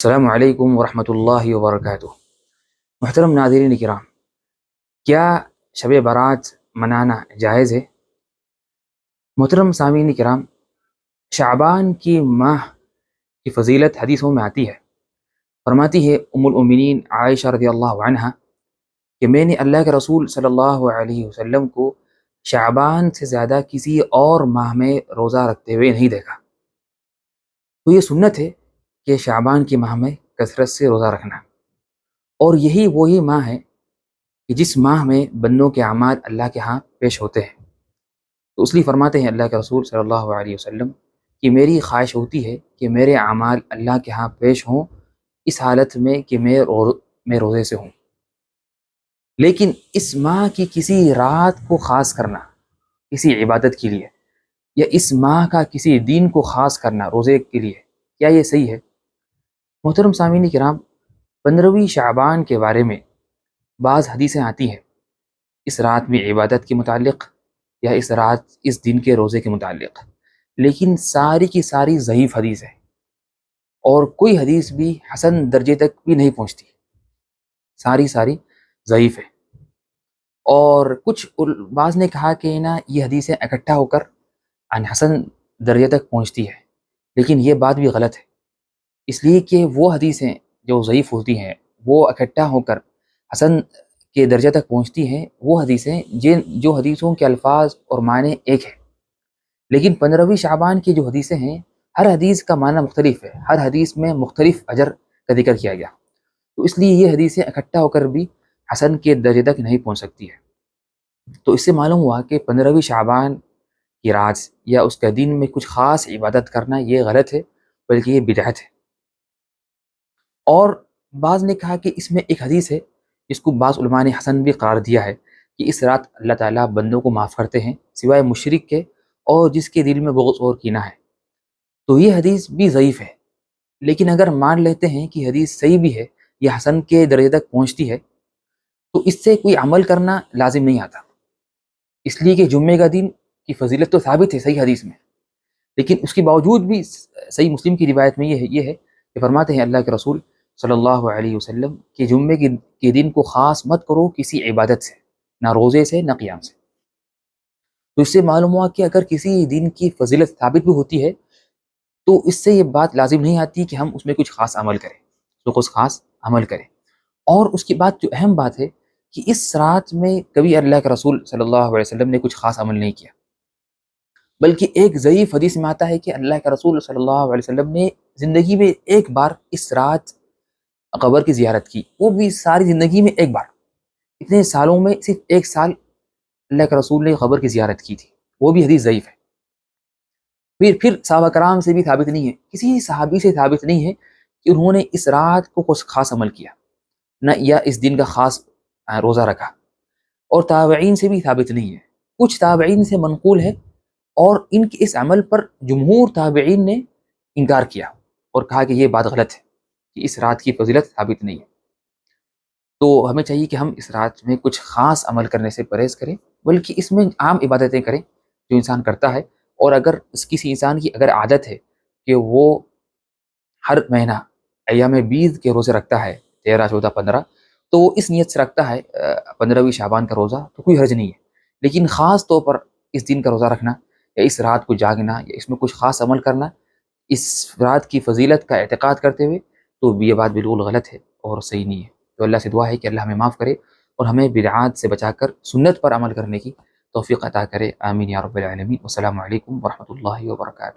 السلام علیکم ورحمۃ اللہ وبرکاتہ۔ محترم ناظرین کرام، کیا شب برات منانا جائز ہے؟ محترم سامعین کرام، شعبان کی ماہ کی فضیلت حدیثوں میں آتی ہے۔ فرماتی ہے ام المؤمنین عائشہ رضی اللہ عنہا کہ میں نے اللہ کے رسول صلی اللہ علیہ وسلم کو شعبان سے زیادہ کسی اور ماہ میں روزہ رکھتے ہوئے نہیں دیکھا۔ تو یہ سنت ہے کہ شعبان کی ماہ میں کثرت سے روزہ رکھنا، اور یہی وہی ماہ ہے کہ جس ماہ میں بندوں کے اعمال اللہ کے ہاں پیش ہوتے ہیں۔ تو اس لیے فرماتے ہیں اللہ کے رسول صلی اللہ علیہ وسلم کہ میری خواہش ہوتی ہے کہ میرے اعمال اللہ کے ہاں پیش ہوں اس حالت میں کہ میں روزے سے ہوں۔ لیکن اس ماہ کی کسی رات کو خاص کرنا کسی عبادت کے لیے، یا اس ماہ کا کسی دن کو خاص کرنا روزے کے لیے، کیا یہ صحیح ہے؟ محترم سامعین کرام، 15ویں شعبان کے بارے میں بعض حدیثیں آتی ہیں اس رات میں عبادت کے متعلق یا اس دن کے روزے کے متعلق، لیکن ساری کی ساری ضعیف حدیث ہے، اور کوئی حدیث بھی حسن درجے تک بھی نہیں پہنچتی، ساری ضعیف ہے۔ اور بعض نے کہا کہ یہ حدیثیں اکٹھا ہو کر عن حسن درجے تک پہنچتی ہے، لیکن یہ بات بھی غلط ہے، اس لیے کہ وہ حدیثیں جو ضعیف ہوتی ہیں وہ اکٹھا ہو کر حسن کے درجے تک پہنچتی ہیں وہ حدیثیں جو حدیثوں کے الفاظ اور معنی ایک ہیں، لیکن 15ویں شعبان کی جو حدیثیں ہیں ہر حدیث کا معنی مختلف ہے، ہر حدیث میں مختلف اجر کا ذکر کیا گیا، تو اس لیے یہ حدیثیں اکٹھا ہو کر بھی حسن کے درجے تک نہیں پہنچ سکتی ہے۔ تو اس سے معلوم ہوا کہ 15ویں شعبان کی رات یا اس کے دن میں کچھ خاص عبادت کرنا یہ غلط ہے، بلکہ یہ بدعت ہے۔ اور بعض نے کہا کہ اس میں ایک حدیث ہے جس کو بعض علماء نے حسن بھی قرار دیا ہے کہ اس رات اللہ تعالیٰ بندوں کو معاف کرتے ہیں سوائے مشرک کے اور جس کے دل میں بغض اور کینہ ہے۔ تو یہ حدیث بھی ضعیف ہے، لیکن اگر مان لیتے ہیں کہ حدیث صحیح بھی ہے، یہ حسن کے درجے تک پہنچتی ہے، تو اس سے کوئی عمل کرنا لازم نہیں آتا، اس لیے کہ جمعے کا دن کی فضیلت تو ثابت ہے صحیح حدیث میں، لیکن اس کے باوجود بھی صحیح مسلم کی روایت میں یہ ہے کہ فرماتے ہیں اللہ کے رسول صلی اللہ علیہ وسلم کہ جمعے کے دن کو خاص مت کرو کسی عبادت سے، نہ روزے سے نہ قیام سے۔ تو اس سے معلوم ہوا کہ اگر کسی دن کی فضیلت ثابت بھی ہوتی ہے تو اس سے یہ بات لازم نہیں آتی کہ ہم اس میں کچھ خاص عمل کریں، تو کچھ خاص عمل کریں۔ اور اس کے بعد جو اہم بات ہے کہ اس رات میں کبھی اللہ کے رسول صلی اللہ علیہ وسلم نے کچھ خاص عمل نہیں کیا، بلکہ ایک ضعیف حدیث میں آتا ہے کہ اللہ کے رسول صلی اللہ علیہ وسلم نے زندگی میں ایک بار اس رات قبر کی زیارت کی، وہ بھی ساری زندگی میں ایک بار، اتنے سالوں میں صرف ایک سال اللہ کے رسول نے قبر کی زیارت کی تھی، وہ بھی حدیث ضعیف ہے۔ پھر صحابہ کرام سے بھی ثابت نہیں ہے، کسی صحابی سے ثابت نہیں ہے کہ انہوں نے اس رات کو کچھ خاص عمل کیا، نہ یا اس دن کا خاص روزہ رکھا، اور تابعین سے بھی ثابت نہیں ہے۔ کچھ تابعین سے منقول ہے، اور ان کے اس عمل پر جمہور تابعین نے انکار کیا اور کہا کہ یہ بات غلط ہے کہ اس رات کی فضیلت ثابت نہیں ہے۔ تو ہمیں چاہیے کہ ہم اس رات میں کچھ خاص عمل کرنے سے پرہیز کریں، بلکہ اس میں عام عبادتیں کریں جو انسان کرتا ہے، اور اگر کسی انسان کی اگر عادت ہے کہ وہ ہر مہینہ ایام بیض کے روزے رکھتا ہے 13، 14، 15، تو وہ اس نیت سے رکھتا ہے 15ویں شعبان کا روزہ، تو کوئی حرج نہیں ہے، لیکن خاص طور پر اس دن کا روزہ رکھنا یا اس رات کو جاگنا یا اس میں کچھ خاص عمل کرنا اس رات کی فضیلت کا اعتقاد کرتے ہوئے، تو یہ بات بالکل غلط ہے اور صحیح نہیں ہے۔ تو اللہ سے دعا ہے کہ اللہ ہمیں معاف کرے اور ہمیں بدعات سے بچا کر سنت پر عمل کرنے کی توفیق عطا کرے، آمین یا رب العالمین۔ والسلام علیکم ورحمۃ اللہ وبرکاتہ۔